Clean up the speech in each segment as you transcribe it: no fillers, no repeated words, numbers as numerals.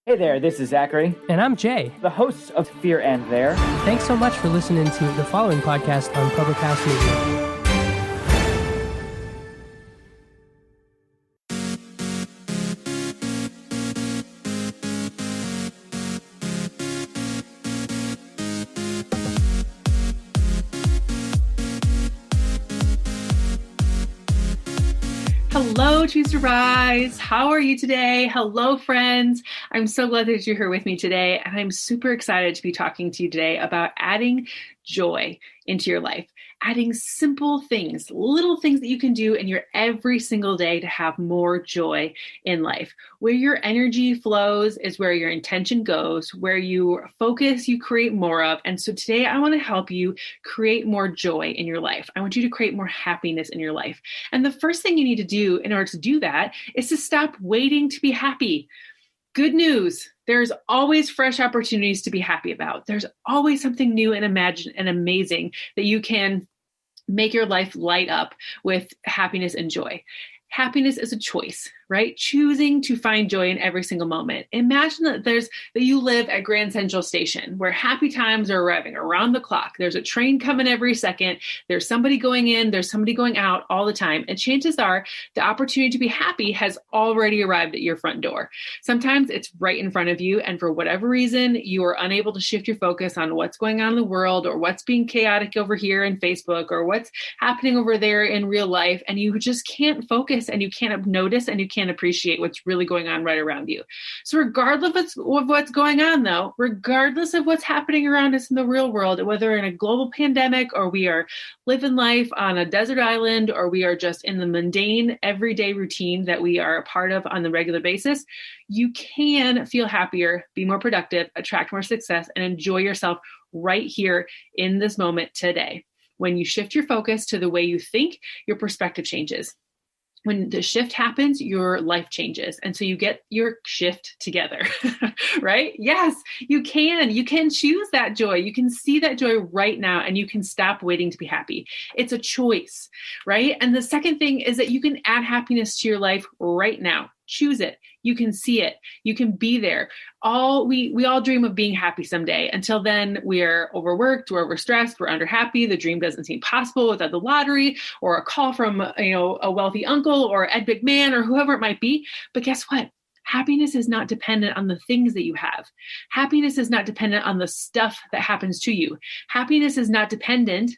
Hey there, this is Zachary, And I'm Jay, the hosts of Fear and There. Thanks so much for listening to the following podcast on Public House Media. Hello, Choose to Rise. How are you today? Hello, friends. I'm so glad that you're here with me today, and I'm super excited to be talking to you today about adding joy into your life, adding simple things, little things that you can do in your every single day to have more joy in life. Where your energy flows is where your intention goes, where you focus, you create more of. And so today I want to help you create more joy in your life. I want you to create more happiness in your life. And the first thing you need to do in order to do that is to stop waiting to be happy. Good news. There's always fresh opportunities to be happy about. There's always something new and amazing that you can make your life light up with happiness and joy. Happiness is a choice, right? Choosing to find joy in every single moment. Imagine that you live at Grand Central Station where happy times are arriving around the clock. There's a train coming every second. There's somebody going in, there's somebody going out all the time. And chances are the opportunity to be happy has already arrived at your front door. Sometimes it's right in front of you. And for whatever reason, you are unable to shift your focus on what's going on in the world or what's being chaotic over here in Facebook or what's happening over there in real life. And you just can't focus and you can't notice and you can't appreciate what's really going on right around you. So regardless of what's going on though, regardless of what's happening around us in the real world, whether in a global pandemic or we are living life on a desert island or we are just in the mundane everyday routine that we are a part of on the regular basis, you can feel happier, be more productive, attract more success, and enjoy yourself right here in this moment today. When you shift your focus to the way you think, your perspective changes. When the shift happens, your life changes. And so you get your shift together, right? Yes, you can. You can choose that joy. You can see that joy right now and you can stop waiting to be happy. It's a choice, right? And the second thing is that you can add happiness to your life right now. Choose it. You can see it. You can be there. We all dream of being happy someday. Until then, we're overworked, we're overstressed, we're under happy. The dream doesn't seem possible without the lottery or a call from a wealthy uncle or Ed McMahon or whoever it might be. But guess what? Happiness is not dependent on the things that you have. Happiness is not dependent on the stuff that happens to you. Happiness is not dependent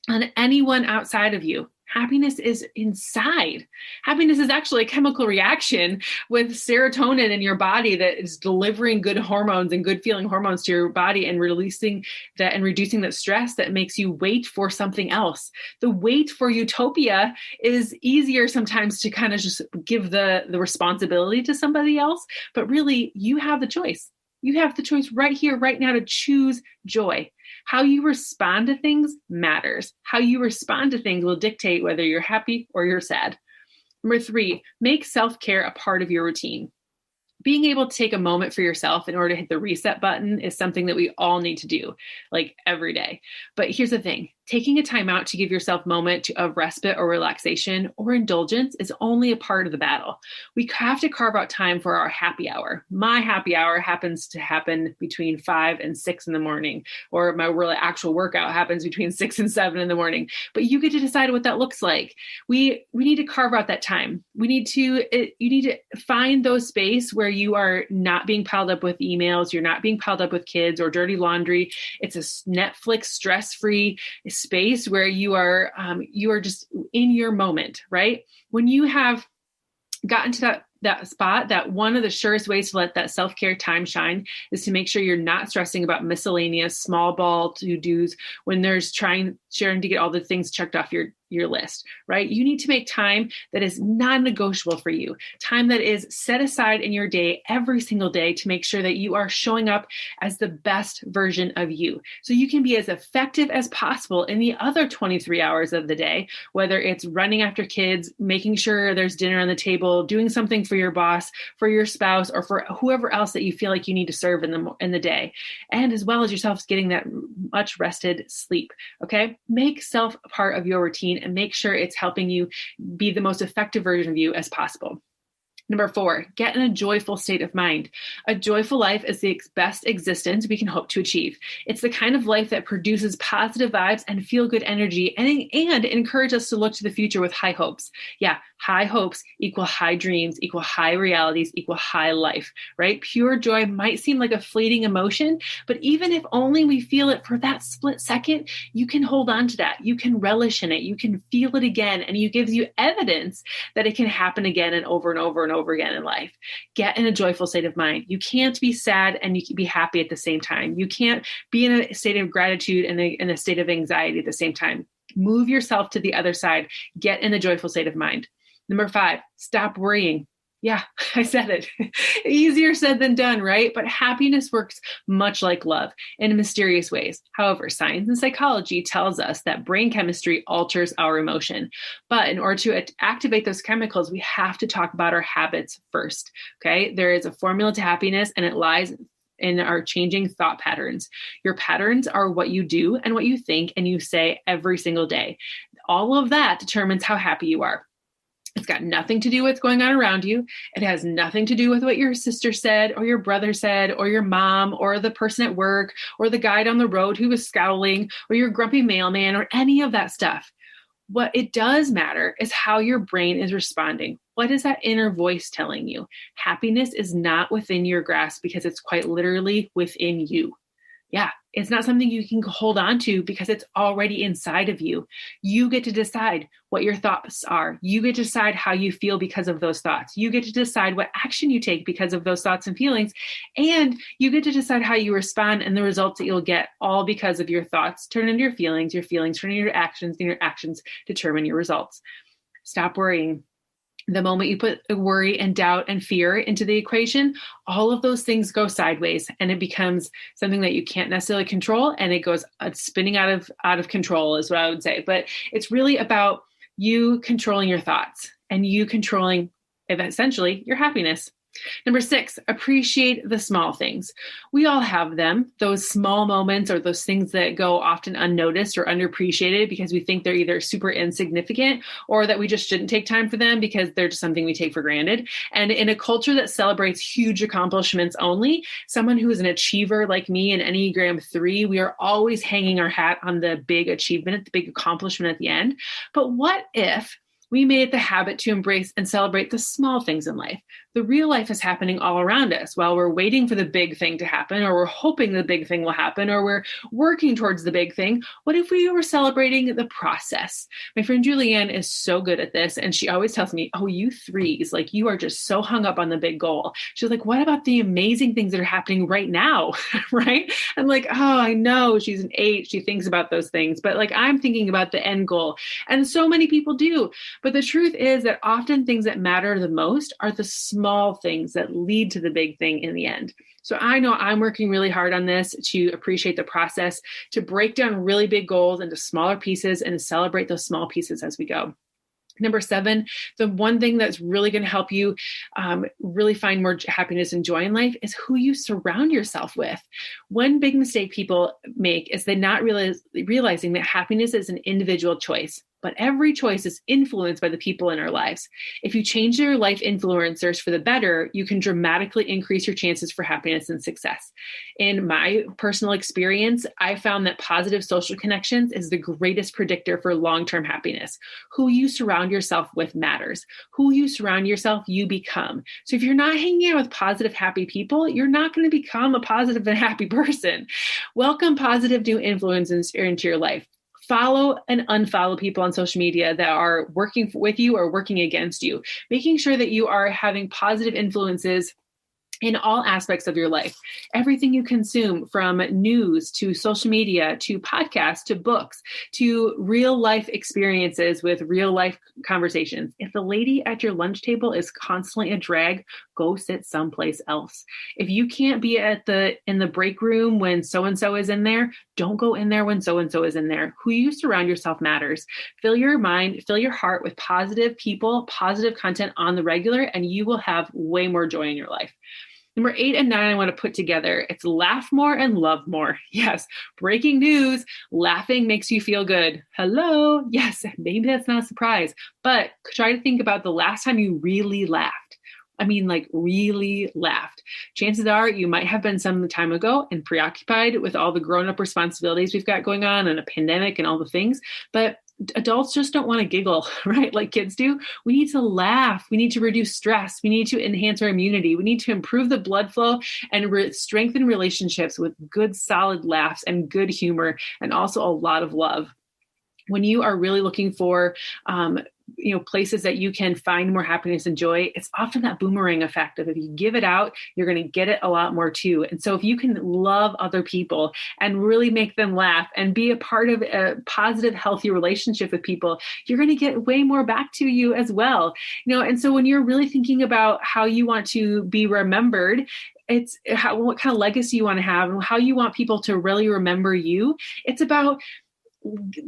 on anyone outside of you. Happiness is inside. Happiness is actually a chemical reaction with serotonin in your body that is delivering good hormones and good feeling hormones to your body and releasing that and reducing that stress that makes you wait for something else. The wait for utopia is easier sometimes to kind of just give the responsibility to somebody else, but really you have the choice. You have the choice right here, right now to choose joy. How you respond to things matters. How you respond to things will dictate whether you're happy or you're sad. Number 3, make self-care a part of your routine. Being able to take a moment for yourself in order to hit the reset button is something that we all need to do, like every day. But here's the thing. Taking a time out to give yourself a moment of respite or relaxation or indulgence is only a part of the battle. We have to carve out time for our happy hour. My happy hour happens to happen between 5 and 6 in the morning, or my really actual workout happens between 6 and 7 in the morning. But you get to decide what that looks like. We need to carve out that time. You need to find those space where you are not being piled up with emails, you're not being piled up with kids or dirty laundry. It's a Netflix stress-free space where you are just in your moment, right? When you have gotten to that spot, that one of the surest ways to let that self-care time shine is to make sure you're not stressing about miscellaneous small ball to-dos when there's trying to get all the things checked off your list, right? You need to make time that is non-negotiable for you, time that is set aside in your day every single day to make sure that you are showing up as the best version of you. So you can be as effective as possible in the other 23 hours of the day, whether it's running after kids, making sure there's dinner on the table, doing something for your boss, for your spouse, or for whoever else that you feel like you need to serve in the day. And as well as yourself getting that much rested sleep, okay? Make self a part of your routine and make sure it's helping you be the most effective version of you as possible. Number 4, get in a joyful state of mind. A joyful life is the best existence we can hope to achieve. It's the kind of life that produces positive vibes and feel-good energy and encourage us to look to the future with high hopes. Yeah, high hopes equal high dreams, equal high realities, equal high life, right? Pure joy might seem like a fleeting emotion, but even if only we feel it for that split second, you can hold on to that. You can relish in it. You can feel it again, and it gives you evidence that it can happen again and over again in life. Get in a joyful state of mind. You can't be sad and you can be happy at the same time. You can't be in a state of gratitude and in a state of anxiety at the same time. Move yourself to the other side. Get in a joyful state of mind. Number 5, stop worrying. Yeah, I said it. Easier said than done, right? But happiness works much like love in mysterious ways. However, science and psychology tells us that brain chemistry alters our emotion. But in order to activate those chemicals, we have to talk about our habits first, okay? There is a formula to happiness, and it lies in our changing thought patterns. Your patterns are what you do and what you think and you say every single day. All of that determines how happy you are. It's got nothing to do with what's going on around you. It has nothing to do with what your sister said or your brother said or your mom or the person at work or the guy down the road who was scowling or your grumpy mailman or any of that stuff. What it does matter is how your brain is responding. What is that inner voice telling you? Happiness is not within your grasp because it's quite literally within you. Yeah, it's not something you can hold on to because it's already inside of you. You get to decide what your thoughts are. You get to decide how you feel because of those thoughts. You get to decide what action you take because of those thoughts and feelings. And you get to decide how you respond and the results that you'll get, all because of your thoughts turn into your feelings turn into your actions, and your actions determine your results. Stop worrying. The moment you put worry and doubt and fear into the equation, all of those things go sideways and it becomes something that you can't necessarily control, and it goes spinning out of control is what I would say. But it's really about you controlling your thoughts and you controlling essentially your happiness. Number 6, appreciate the small things. We all have them, those small moments or those things that go often unnoticed or underappreciated because we think they're either super insignificant or that we just shouldn't take time for them because they're just something we take for granted. And in a culture that celebrates huge accomplishments only, someone who is an achiever like me in Enneagram 3, we are always hanging our hat on the big achievement, the big accomplishment at the end. But what if we made it the habit to embrace and celebrate the small things in life? The real life is happening all around us while we're waiting for the big thing to happen, or we're hoping the big thing will happen, or we're working towards the big thing. What if we were celebrating the process? My friend Julianne is so good at this, and she always tells me, oh, you threes, like you are just so hung up on the big goal. She's like, what about the amazing things that are happening right now, right? I'm like, oh, I know she's an 8. She thinks about those things, but like I'm thinking about the end goal. And so many people do. But the truth is that often things that matter the most are the small things that lead to the big thing in the end. So I know I'm working really hard on this to appreciate the process, to break down really big goals into smaller pieces and to celebrate those small pieces as we go. Number 7, the one thing that's really going to help you really find more happiness and joy in life is who you surround yourself with. One big mistake people make is they're not realizing that happiness is an individual choice. But every choice is influenced by the people in our lives. If you change your life influencers for the better, you can dramatically increase your chances for happiness and success. In my personal experience, I found that positive social connections is the greatest predictor for long-term happiness. Who you surround yourself with matters. Who you surround yourself, you become. So if you're not hanging out with positive, happy people, you're not going to become a positive and happy person. Welcome positive new influences into your life. Follow and unfollow people on social media that are working with you or working against you, making sure that you are having positive influences in all aspects of your life. Everything you consume, from news to social media to podcasts to books to real life experiences with real life conversations. If the lady at your lunch table is constantly a drag, go sit someplace else. If you can't be in the break room when so-and-so is in there, don't go in there when so-and-so is in there. Who you surround yourself matters. Fill your mind, fill your heart with positive people, positive content on the regular, and you will have way more joy in your life. Number 8 and 9, I want to put together. It's laugh more and love more. Yes. Breaking news. Laughing makes you feel good. Hello. Yes. Maybe that's not a surprise, but try to think about the last time you really laughed. I mean, like really laughed. Chances are you might have been some time ago and preoccupied with all the grown-up responsibilities we've got going on and a pandemic and all the things, but adults just don't want to giggle, right? Like kids do. We need to laugh. We need to reduce stress. We need to enhance our immunity. We need to improve the blood flow and strengthen relationships with good, solid laughs and good humor, and also a lot of love. When you are really looking for, places that you can find more happiness and joy, it's often that boomerang effect of if you give it out, you're going to get it a lot more too. And so if you can love other people and really make them laugh and be a part of a positive, healthy relationship with people, you're going to get way more back to you as well. And so when you're really thinking about how you want to be remembered, it's what kind of legacy you want to have and how you want people to really remember you. It's about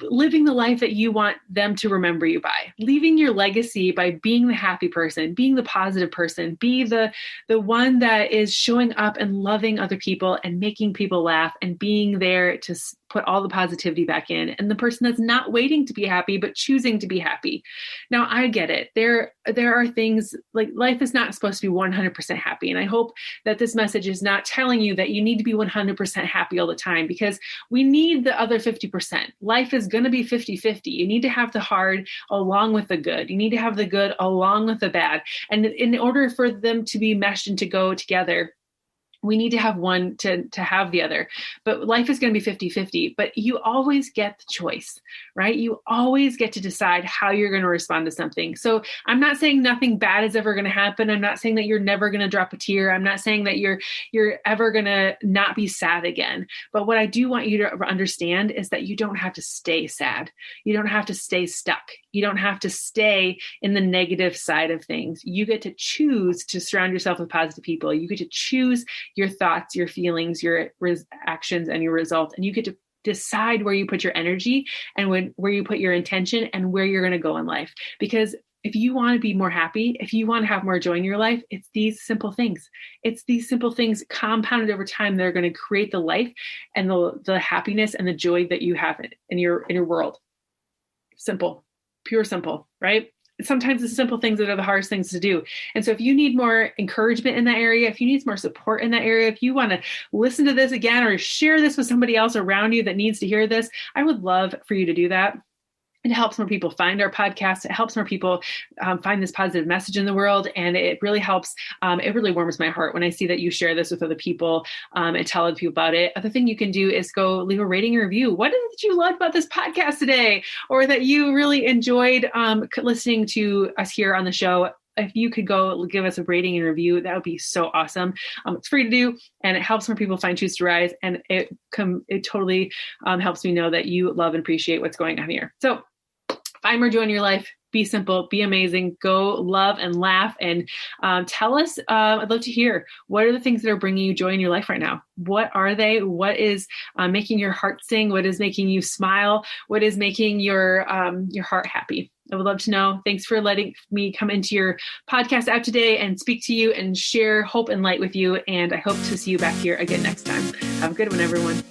living the life that you want them to remember you by, leaving your legacy by being the happy person, being the positive person, be the one that is showing up and loving other people and making people laugh and being there to put all the positivity back in, and the person that's not waiting to be happy, but choosing to be happy. Now, I get it. There are things like life is not supposed to be 100% happy. And I hope that this message is not telling you that you need to be 100% happy all the time, because we need the other 50%. Life is going to be 50-50. You need to have the hard along with the good. You need to have the good along with the bad. And in order for them to be meshed and to go together, we need to have one to have the other. But life is going to be 50-50, but you always get the choice, right? You always get to decide how you're going to respond to something. So I'm not saying nothing bad is ever going to happen. I'm not saying that you're never going to drop a tear. I'm not saying that you're ever going to not be sad again. But what I do want you to understand is that you don't have to stay sad. You don't have to stay stuck. You don't have to stay in the negative side of things. You get to choose to surround yourself with positive people. You get to choose your thoughts, your feelings, your actions, and your results. And you get to decide where you put your energy and where you put your intention and where you're going to go in life. Because if you want to be more happy, if you want to have more joy in your life, it's these simple things. It's these simple things compounded over time that are going to create the life and the happiness and the joy that you have in your world. Simple, pure simple, right? Sometimes the simple things that are the hardest things to do. And so if you need more encouragement in that area, if you need more support in that area, if you want to listen to this again or share this with somebody else around you that needs to hear this, I would love for you to do that. It helps more people find our podcast. It helps more people find this positive message in the world. And it really helps. It really warms my heart when I see that you share this with other people and tell other people about it. Other thing you can do is go leave a rating and review. What is it that you loved about this podcast today? Or that you really enjoyed listening to us here on the show? If you could go give us a rating and review, that would be so awesome. It's free to do, and it helps more people find Choose to Rise. And it totally helps me know that you love and appreciate what's going on here. So find more joy in your life. Be simple, be amazing, go love and laugh, and tell us. I'd love to hear, what are the things that are bringing you joy in your life right now? What are they? What is making your heart sing? What is making you smile? What is making your heart happy? I would love to know. Thanks for letting me come into your podcast app today and speak to you and share hope and light with you. And I hope to see you back here again next time. Have a good one, everyone.